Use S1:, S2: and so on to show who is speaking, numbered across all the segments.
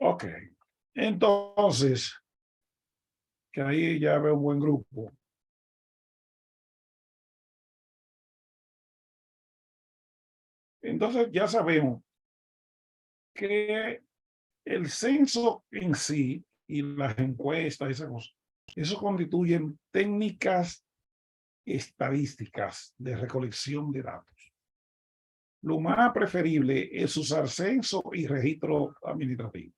S1: Ok. Entonces, que ahí ya veo un buen grupo. Entonces, ya sabemos que el censo en sí y las encuestas, esas cosas, eso constituyen técnicas estadísticas de recolección de datos. Lo más preferible es usar censo y registro administrativo.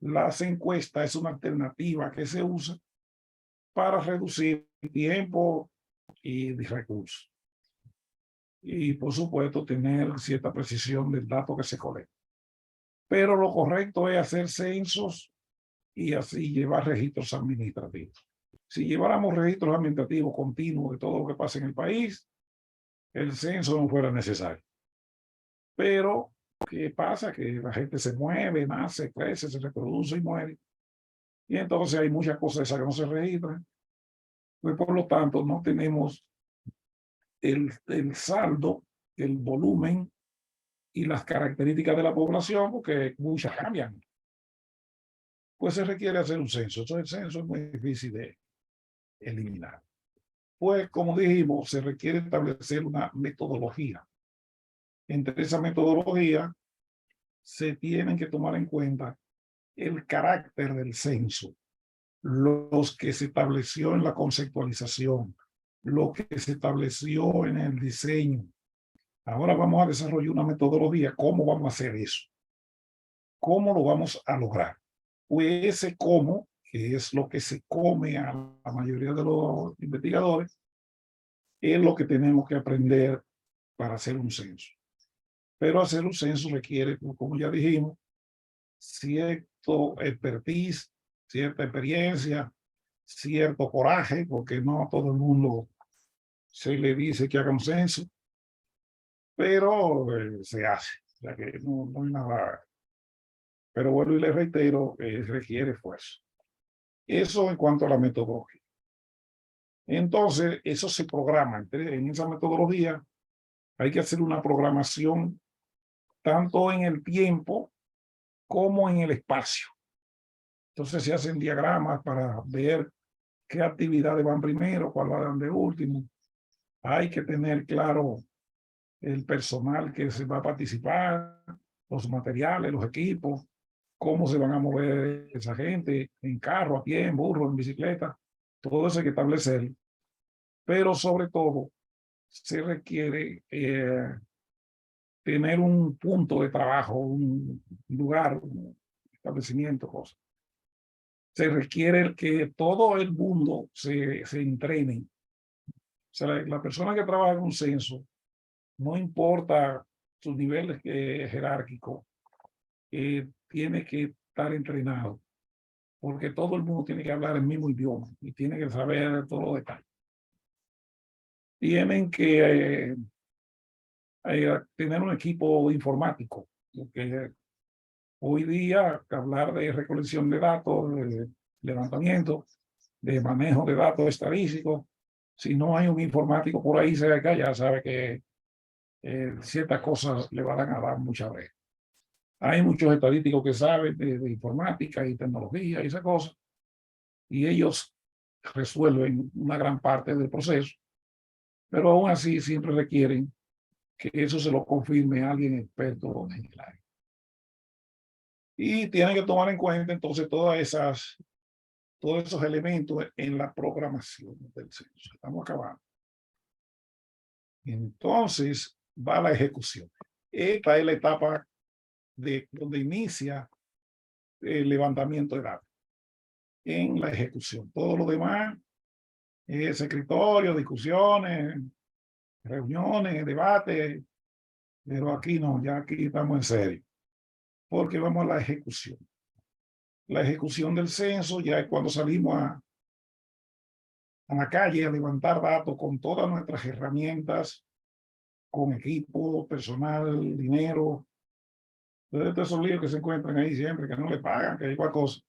S1: Las encuestas es una alternativa que se usa para reducir tiempo y recursos. Y por supuesto tener cierta precisión del dato que se colecta. Pero lo correcto es hacer censos y así llevar registros administrativos. Si lleváramos registros administrativos continuos de todo lo que pasa en el país, el censo no fuera necesario. Pero, ¿qué pasa? Que la gente se mueve, nace, crece, se reproduce y muere. Y entonces hay muchas cosas esas que no se registran. Pues por lo tanto, no tenemos el saldo, el volumen y las características de la población, porque muchas cambian. Pues se requiere hacer un censo. Entonces el censo es muy difícil de eliminar. Pues como dijimos, se requiere establecer una metodología. Entre esa metodología se tienen que tomar en cuenta el carácter del censo, los que se estableció en la conceptualización, lo que se estableció en el diseño. Ahora vamos a desarrollar una metodología. ¿Cómo vamos a hacer eso? ¿Cómo lo vamos a lograr? Pues ese cómo, que es lo que se come a la mayoría de los investigadores, es lo que tenemos que aprender para hacer un censo. Pero hacer un censo requiere, como ya dijimos, cierto expertise, cierta experiencia, cierto coraje, porque no a todo el mundo se le dice que haga un censo, pero se hace. O sea que no hay nada. Pero bueno, y le reitero, requiere esfuerzo. Eso en cuanto a la metodología. Entonces, eso se programa. En esa metodología hay que hacer una programación tanto en el tiempo como en el espacio. Entonces se hacen diagramas para ver qué actividades van primero, cuál van de último. Hay que tener claro el personal que se va a participar, los materiales, los equipos, cómo se van a mover esa gente, en carro, a pie, en burro, en bicicleta. Todo eso hay que establecer. Pero sobre todo, se requiere tener un punto de trabajo, un lugar, un establecimiento, cosas. Se requiere que todo el mundo se entrene. O sea, la persona que trabaja en un censo, no importa sus niveles jerárquicos, tiene que estar entrenado, porque todo el mundo tiene que hablar el mismo idioma y tiene que saber todos los detalles. Tienen que tener un equipo informático, porque hoy día hablar de recolección de datos, de levantamiento, de manejo de datos estadísticos, si no hay un informático por ahí cerca, ya sabe que ciertas cosas le van a dar mucha vez. Hay muchos estadísticos que saben de informática y tecnología y esas cosas, y ellos resuelven una gran parte del proceso, pero aún así siempre requieren que eso se lo confirme a alguien experto en el área. Y tienen que tomar en cuenta entonces todos esos elementos en la programación del censo. Estamos acabando. Entonces va la ejecución. Esta es la etapa de donde inicia el levantamiento de datos en la ejecución. Todo lo demás es escritorio, discusiones, reuniones, debates, pero aquí no, ya aquí estamos en serio, porque vamos a la ejecución. La ejecución del censo ya es cuando salimos a la calle a levantar datos con todas nuestras herramientas, con equipo, personal, dinero, todos esos líos que se encuentran ahí siempre, que no le pagan, que hay cualquier cosa.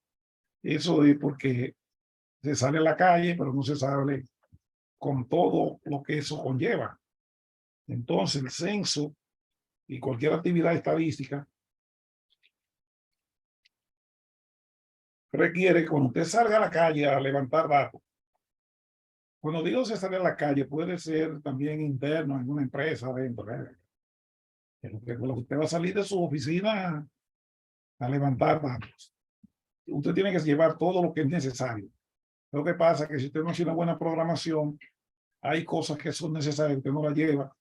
S1: Eso es porque se sale a la calle, pero no se sabe con todo lo que eso conlleva. Entonces, el censo y cualquier actividad estadística requiere que cuando usted salga a la calle a levantar datos, cuando digo se sale a la calle, puede ser también interno en una empresa adentro, que usted va a salir de su oficina a levantar datos. Usted tiene que llevar todo lo que es necesario. Lo que pasa es que si usted no hace una buena programación, hay cosas que son necesarias que usted no la lleva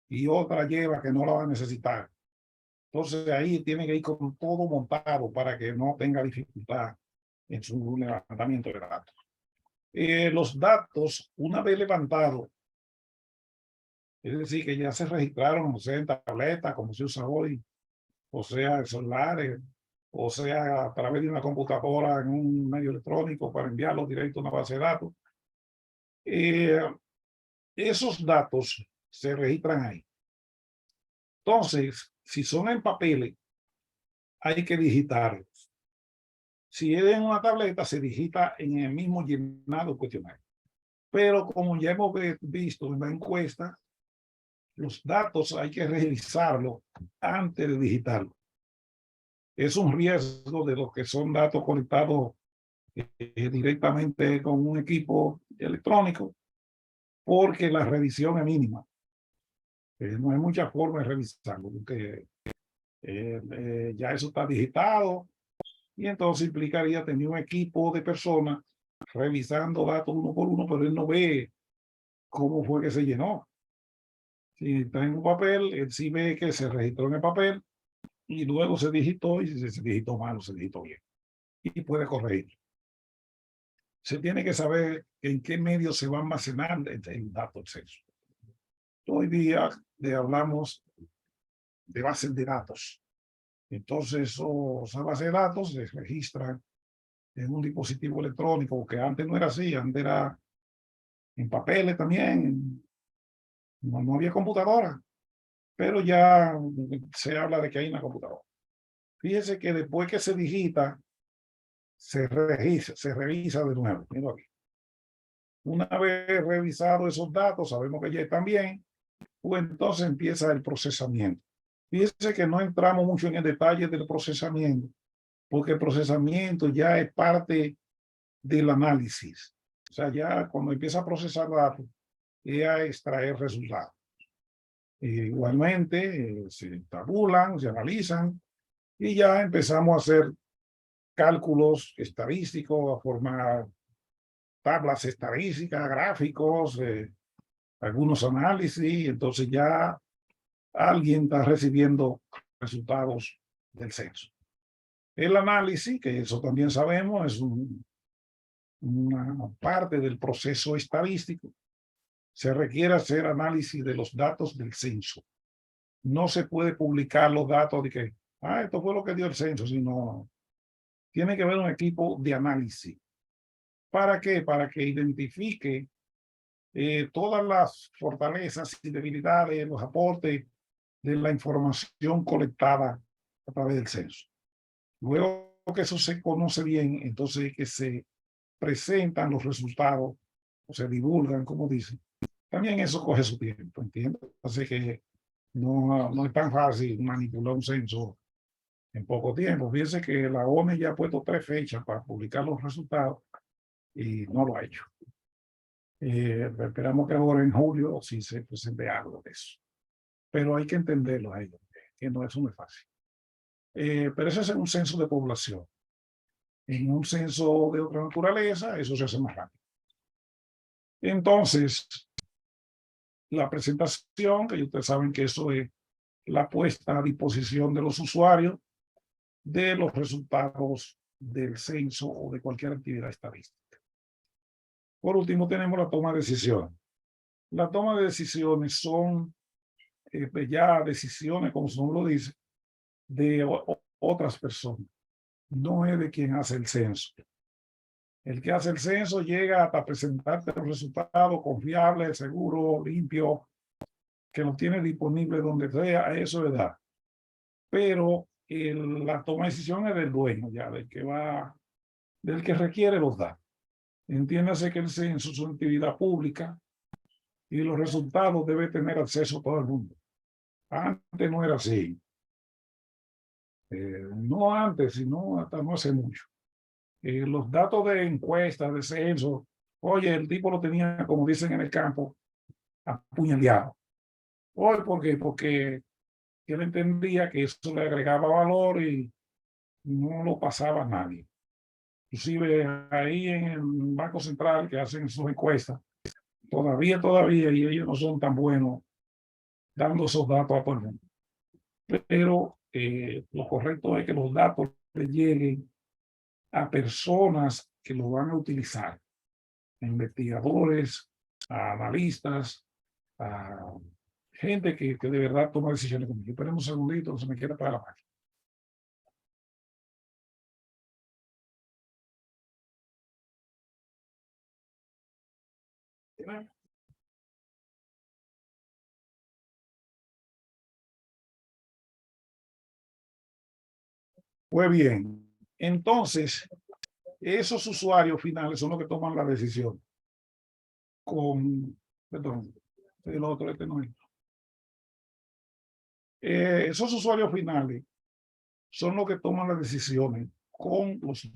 S1: y otra lleva que no la va a necesitar. Entonces ahí tiene que ir con todo montado para que no tenga dificultad en su levantamiento de datos. Los datos, una vez levantados, es decir, que ya se registraron, o sea, en tableta, como se usa hoy, o sea, en celulares, o sea, a través de una computadora en un medio electrónico para enviarlos directo a una base de datos. Esos datos se registran ahí. Entonces, si son en papeles, hay que digitarlos. Si es en una tableta, se digita en el mismo llenado cuestionario. Pero como ya hemos visto en la encuesta, los datos hay que revisarlos antes de digitarlos. Es un riesgo de los que son datos conectados directamente con un equipo electrónico, porque la revisión es mínima. No hay mucha forma de revisarlo, porque ya eso está digitado y entonces implicaría tener un equipo de personas revisando datos uno por uno, pero él no ve cómo fue que se llenó. Si está en un papel, él sí ve que se registró en el papel y luego se digitó, y si se digitó mal o se digitó bien. Y puede corregir. Se tiene que saber en qué medio se va a almacenar el dato del censo. Hoy día hablamos de bases de datos. Entonces, esa base de datos se registra en un dispositivo electrónico, que antes no era así, antes era en papeles también, no había computadora, pero ya se habla de que hay una computadora. Fíjese que después que se digita, se revisa de nuevo. Mira aquí. Una vez revisado esos datos, sabemos que ya están bien, pues entonces empieza el procesamiento. Fíjese que no entramos mucho en el detalle del procesamiento, porque el procesamiento ya es parte del análisis. O sea, ya cuando empieza a procesar datos, y a extraer resultados. Igualmente, se tabulan, se analizan y ya empezamos a hacer cálculos estadísticos, a formar tablas estadísticas, gráficos, algunos análisis. Entonces ya alguien está recibiendo resultados del censo. El análisis, que eso también sabemos, es una parte del proceso estadístico. Se requiere hacer análisis de los datos del censo. No se puede publicar los datos de que, esto fue lo que dio el censo, sino tiene que haber un equipo de análisis. ¿Para qué? Para que identifique todas las fortalezas y debilidades, los aportes de la información colectada a través del censo. Luego que eso se conoce bien, entonces que se presentan los resultados o se divulgan, como dicen. También eso coge su tiempo, ¿entiendes? Así que no es tan fácil manipular un censo en poco tiempo. Fíjense que la ONU ya ha puesto 3 fechas para publicar los resultados y no lo ha hecho. Esperamos que ahora en julio sí se presente algo de eso. Pero hay que entenderlo a ellos, que no, eso no es fácil. Pero eso es en un censo de población. En un censo de otra naturaleza, eso se hace más rápido. Entonces, la presentación, que ustedes saben que eso es la puesta a disposición de los usuarios de los resultados del censo o de cualquier actividad estadística. Por último, tenemos la toma de decisiones. La toma de decisiones son ya decisiones, como su nombre lo dice, de otras personas. No es de quien hace el censo. El que hace el censo llega hasta presentarte los resultados confiables, seguros, limpios, que lo tiene disponible donde sea, eso es verdad. Pero la toma de decisiones es del dueño, ya, del que requiere los datos. Entiéndase que el censo es una actividad pública y los resultados debe tener acceso a todo el mundo. Antes no era así. No antes, sino hasta no hace mucho. Los datos de encuestas, de censo, oye, el tipo lo tenía, como dicen en el campo, apuñaleado. Oye, ¿por qué? Porque él entendía que eso le agregaba valor y no lo pasaba a nadie. Inclusive ahí en el Banco Central que hacen sus encuestas, todavía, y ellos no son tan buenos dando esos datos a todo el mundo. Pero lo correcto es que los datos le lleguen a personas que lo van a utilizar, a investigadores, a analistas, a gente que de verdad toma decisiones conmigo. Esperemos un segundito, se me quiere apagar la máquina. Pues bien, entonces, esos usuarios finales son los que toman la decisión con, perdón, el otro, este no es. Esos usuarios finales son los que toman las decisiones con los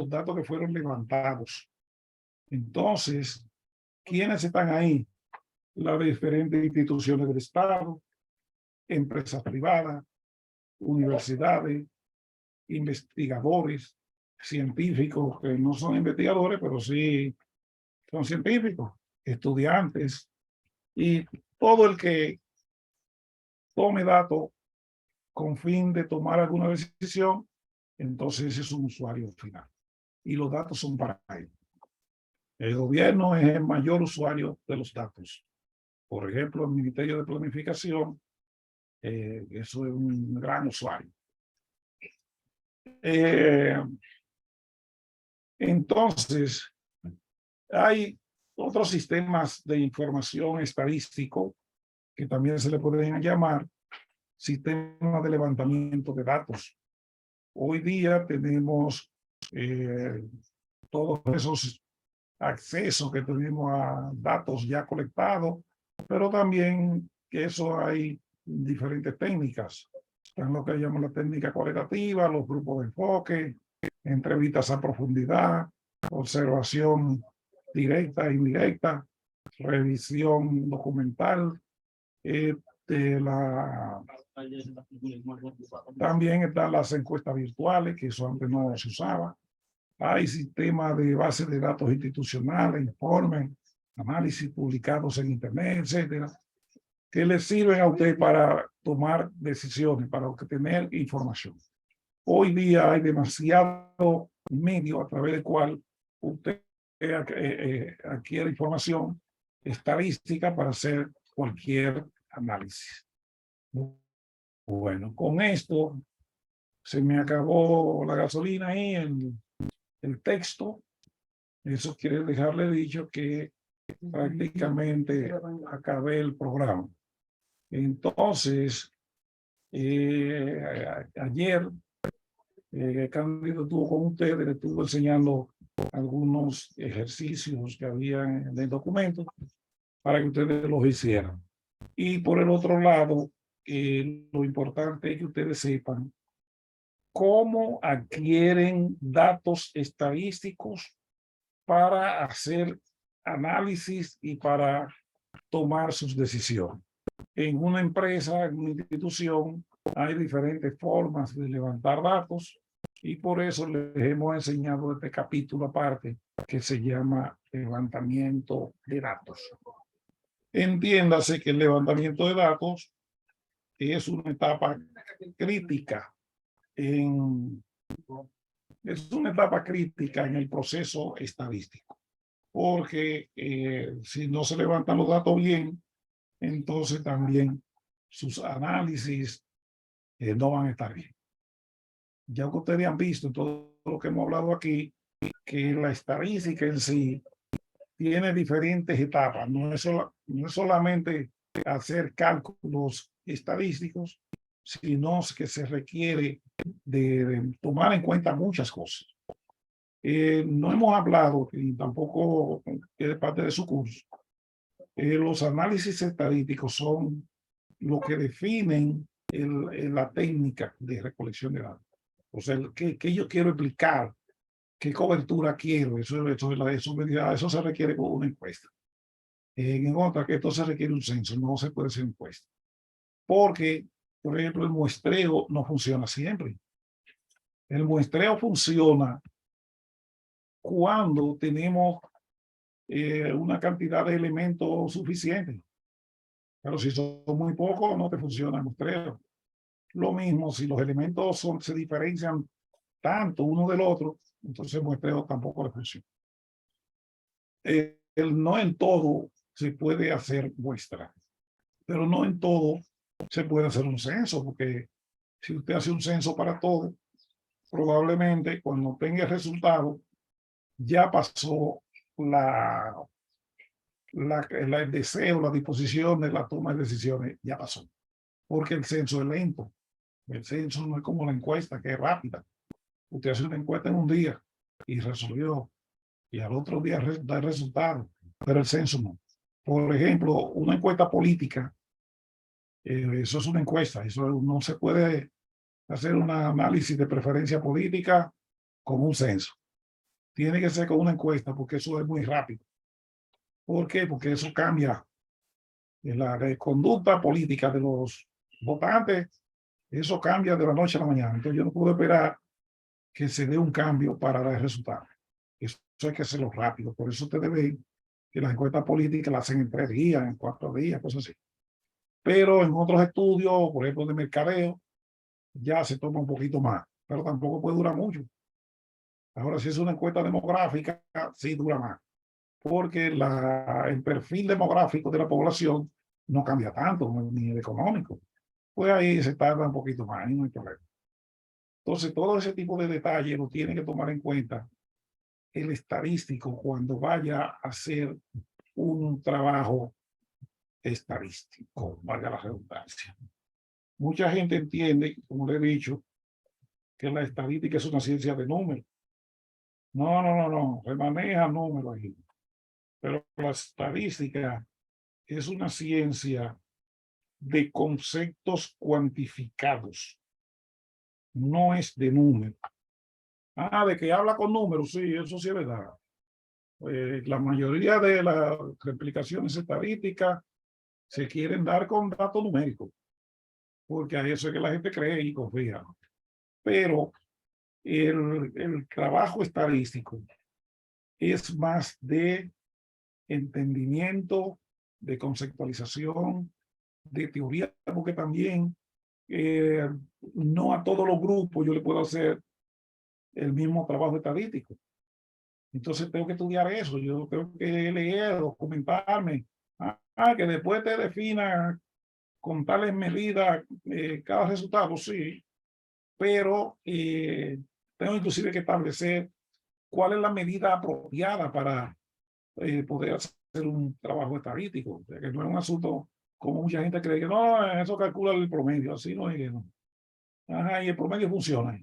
S1: datos que fueron levantados. Entonces, ¿quiénes están ahí? Las diferentes instituciones del Estado, empresas privadas, universidades, investigadores, científicos que no son investigadores, pero sí son científicos, estudiantes y todo el que tome datos con fin de tomar alguna decisión, entonces ese es un usuario final. Y los datos son para él. El gobierno es el mayor usuario de los datos. Por ejemplo, el Ministerio de Planificación, eso es un gran usuario. Eh, entonces, hay otros sistemas de información estadístico que también se le pueden llamar sistemas de levantamiento de datos. Hoy día tenemos todos esos accesos que tenemos a datos ya colectados, pero también que eso hay diferentes técnicas. Están lo que llamamos la técnica cualitativa, los grupos de enfoque, entrevistas a profundidad, observación directa e indirecta, revisión documental. La... También están las encuestas virtuales, que eso antes no se usaba. Hay sistemas de bases de datos institucionales, informes, análisis publicados en Internet, etcétera, que le sirven a usted para tomar decisiones, para obtener información. Hoy día hay demasiado medio a través del cual usted adquiere información estadística para hacer cualquier análisis. Bueno, con esto se me acabó la gasolina ahí en el texto. Eso quiere dejarle dicho que prácticamente acabé el programa. Entonces, ayer Cándido estuvo con ustedes, le estuvo enseñando algunos ejercicios que había en el documento para que ustedes los hicieran. Y por el otro lado, lo importante es que ustedes sepan cómo adquieren datos estadísticos para hacer análisis y para tomar sus decisiones. En una empresa, en una institución, hay diferentes formas de levantar datos y por eso les hemos enseñado este capítulo aparte que se llama levantamiento de datos. Entiéndase que el levantamiento de datos es una etapa crítica en, es una etapa crítica en el proceso estadístico, porque si no se levantan los datos bien, entonces también sus análisis no van a estar bien. Ya que ustedes han visto en todo lo que hemos hablado aquí, que la estadística en sí tiene diferentes etapas, no es solamente hacer cálculos estadísticos, sino que se requiere de tomar en cuenta muchas cosas. No hemos hablado, y tampoco es parte de su curso, los análisis estadísticos son lo que definen la técnica de recolección de datos. O sea, ¿qué yo quiero explicar? ¿Qué cobertura quiero? Eso se requiere con una encuesta. En otra, que esto se requiere un censo, no se puede hacer encuesta. Porque, por ejemplo, el muestreo no funciona siempre. El muestreo funciona cuando tenemos una cantidad de elementos suficiente. Pero si son muy pocos, no te funciona el muestreo. Lo mismo, si los elementos se diferencian tanto uno del otro, entonces el muestreo tampoco le funciona. No en todo se puede hacer muestra, pero no en todo se puede hacer un censo, porque si usted hace un censo para todo, probablemente cuando tenga el resultado, ya pasó el deseo, la disposición de la toma de decisiones, ya pasó, porque el censo es lento. El censo no es como la encuesta, que es rápida. Usted hace una encuesta en un día y resolvió, y al otro día da el resultado, pero el censo no. Por ejemplo, una encuesta política, eso es una encuesta, eso no se puede hacer un análisis de preferencia política con un censo. Tiene que ser con una encuesta porque eso es muy rápido. ¿Por qué? Porque eso cambia la conducta política de los votantes, eso cambia de la noche a la mañana. Entonces yo no puedo esperar que se dé un cambio para dar resultados. Eso hay que hacerlo rápido. Por eso ustedes ven que las encuestas políticas las hacen en 3 días, en 4 días, cosas así. Pero en otros estudios, por ejemplo, de mercadeo, ya se toma un poquito más, pero tampoco puede durar mucho. Ahora, si es una encuesta demográfica, sí dura más, porque el perfil demográfico de la población no cambia tanto, ni el económico. Pues ahí se tarda un poquito más, no hay problema. Entonces, todo ese tipo de detalles lo tiene que tomar en cuenta el estadístico cuando vaya a hacer un trabajo estadístico, valga la redundancia. Mucha gente entiende, como le he dicho, que la estadística es una ciencia de números. No, no, no, no, se maneja números ahí. Pero la estadística es una ciencia de conceptos cuantificados, no es de números. Ah, de que habla con números, sí, eso sí es verdad. La mayoría de las replicaciones estadísticas se quieren dar con datos numéricos, porque a eso es que la gente cree y confía. Pero el trabajo estadístico es más de entendimiento, de conceptualización, de teoría, porque también no a todos los grupos yo le puedo hacer el mismo trabajo estadístico. Entonces tengo que estudiar eso, yo tengo que leer, documentarme, que después te defina con tales medidas cada resultado, sí, pero tengo inclusive que establecer cuál es la medida apropiada para poder hacer un trabajo estadístico, o sea, que no es un asunto como mucha gente cree que no, eso calcula el promedio, así no es que no. Ajá, y el promedio funciona.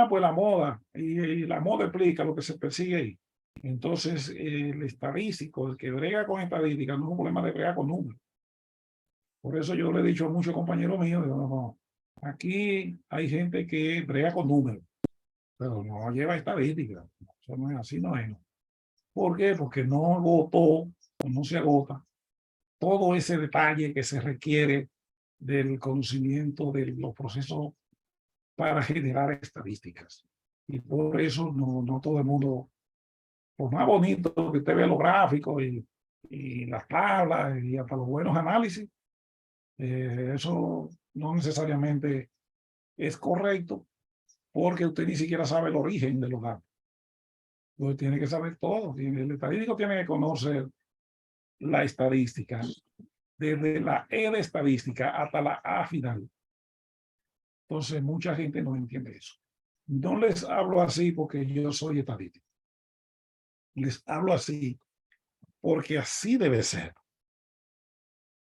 S1: Pues la moda, y la moda explica lo que se persigue ahí. Entonces, el estadístico, el que brega con estadística, no es un problema de bregar con números. Por eso yo le he dicho a muchos compañeros míos, digo, no, no, aquí hay gente que brega con números, pero no lleva estadística. Eso no es así, no es. ¿Por qué? Porque no agotó, no se agota todo ese detalle que se requiere del conocimiento de los procesos para generar estadísticas. Y por eso no todo el mundo, por más bonito que usted vea los gráficos y las tablas y hasta los buenos análisis, eso no necesariamente es correcto porque usted ni siquiera sabe el origen de los datos. Entonces tiene que saber todo. El estadístico tiene que conocer la estadística, desde la E de estadística hasta la A final. Entonces mucha gente no entiende eso. No les hablo así porque yo soy estadístico. Les hablo así porque así debe ser.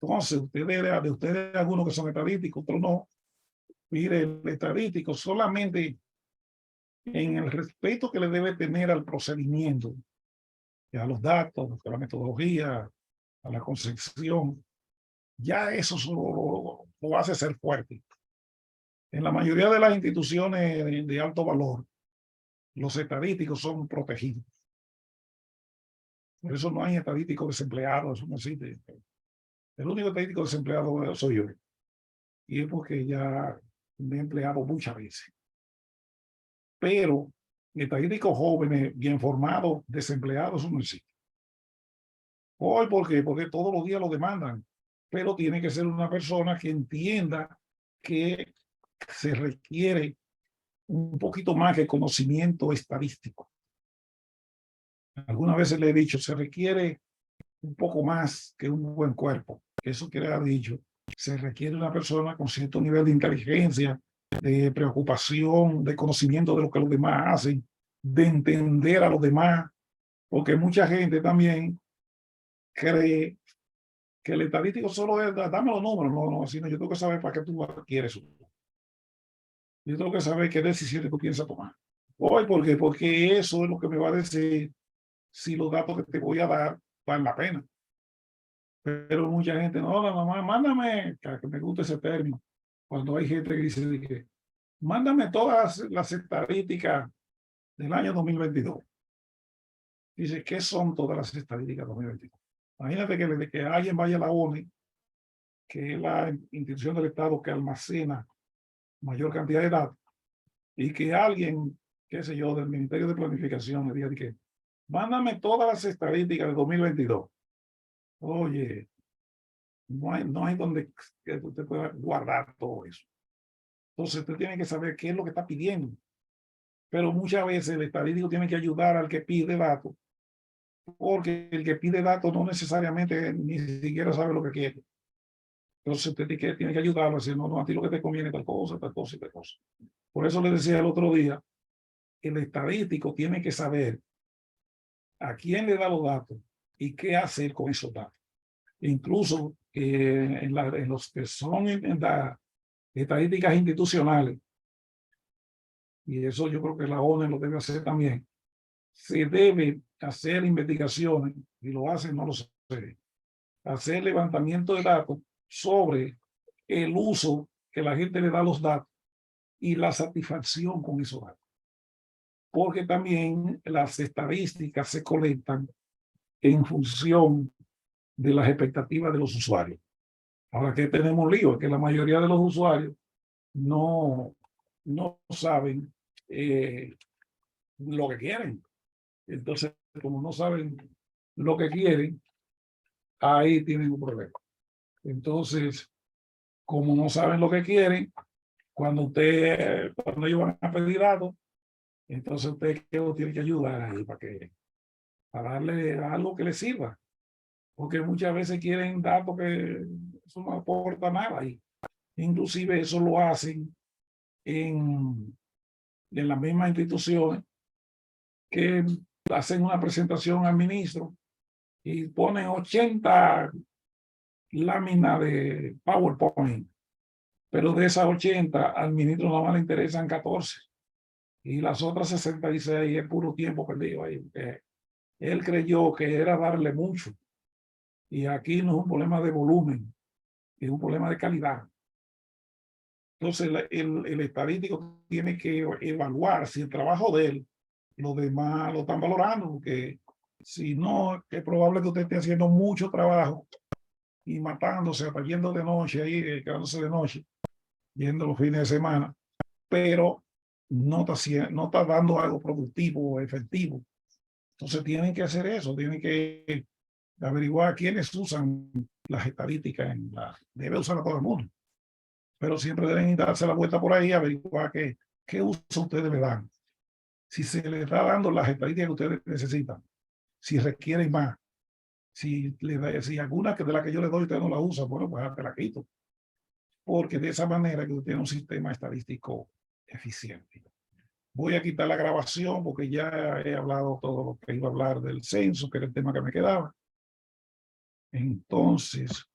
S1: Entonces, ustedes algunos que son estadísticos, otros no. Mire, el estadístico solamente en el respeto que le debe tener al procedimiento, a los datos, a la metodología, a la concepción, ya eso lo hace ser fuerte. En la mayoría de las instituciones de alto valor, los estadísticos son protegidos. Por eso no hay estadísticos desempleados, eso no existe. El único estadístico desempleado soy yo. Y es porque ya me he empleado muchas veces. Pero estadísticos jóvenes, bien formados, desempleados, eso no existe. Hoy, ¿por qué? Porque todos los días lo demandan. Pero tiene que ser una persona que entienda que se requiere un poquito más que conocimiento estadístico. Algunas veces le he dicho, se requiere un poco más que un buen cuerpo. Eso quiere haber dicho, se requiere una persona con cierto nivel de inteligencia, de preocupación, de conocimiento de lo que los demás hacen, de entender a los demás, porque mucha gente también cree que el estadístico solo es, dame los números, no, sino yo tengo que saber para qué tú quieres. Yo tengo que saber qué decisiones tú piensas tomar. Hoy, ¿por qué? Porque eso es lo que me va a decir si los datos que te voy a dar valen la pena. Pero mucha gente, no, la mamá, mándame, que me gusta ese término, cuando hay gente que dice, que, mándame todas las estadísticas del año 2022. Dice, ¿qué son todas las estadísticas 2022? Imagínate que alguien vaya a la ONU, que es la institución del Estado que almacena mayor cantidad de datos, y que alguien, qué sé yo, del Ministerio de Planificación me diga que mándame todas las estadísticas de 2022. Oye, no hay donde usted pueda guardar todo eso. Entonces usted tiene que saber qué es lo que está pidiendo. Pero muchas veces el estadístico tiene que ayudar al que pide datos, porque el que pide datos no necesariamente ni siquiera sabe lo que quiere. Entonces usted tiene que ayudarlo a decir, no, a ti lo que te conviene tal cosa, tal cosa y tal cosa. Por eso le decía el otro día, el estadístico tiene que saber a quién le da los datos y qué hacer con esos datos. Incluso en los que son en las estadísticas institucionales, y eso yo creo que la ONU lo debe hacer también, se debe hacer investigaciones, y lo hacen, no lo sé, hacer levantamiento de datos sobre el uso que la gente le da a los datos y la satisfacción con esos datos. Porque también las estadísticas se colectan en función de las expectativas de los usuarios. Ahora que tenemos lío, es que la mayoría de los usuarios no, no saben lo que quieren. Entonces, como no saben lo que quieren, ahí tienen un problema. Entonces, como no saben lo que quieren, cuando ellos van a pedir datos, entonces usted tiene que ayudar ahí para darle algo que les sirva. Porque muchas veces quieren datos que eso no aporta nada. Y inclusive eso lo hacen en las mismas instituciones que hacen una presentación al ministro y ponen 80 láminas de PowerPoint, pero de esas 80 al ministro nada más le interesan 14 y las otras 66 es puro tiempo perdido ahí. Él creyó que era darle mucho y aquí no es un problema de volumen, es un problema de calidad. Entonces el estadístico tiene que evaluar si el trabajo de él, los demás lo están valorando, porque si no, es probable que usted esté haciendo mucho trabajo y matándose, hasta yendo de noche, ahí, quedándose de noche, yendo los fines de semana, pero no está dando algo productivo o efectivo. Entonces tienen que hacer eso, tienen que averiguar quiénes usan las estadísticas. Debe usar a todo el mundo, pero siempre deben darse la vuelta por ahí, averiguar qué uso ustedes le dan. Si se les está dando las estadísticas que ustedes necesitan, si requieren más, si alguna de las que yo les doy usted no la usa, bueno, pues te la quito. Porque de esa manera que usted tiene un sistema estadístico eficiente. Voy a quitar la grabación porque ya he hablado todo lo que iba a hablar del censo, que era el tema que me quedaba. Entonces,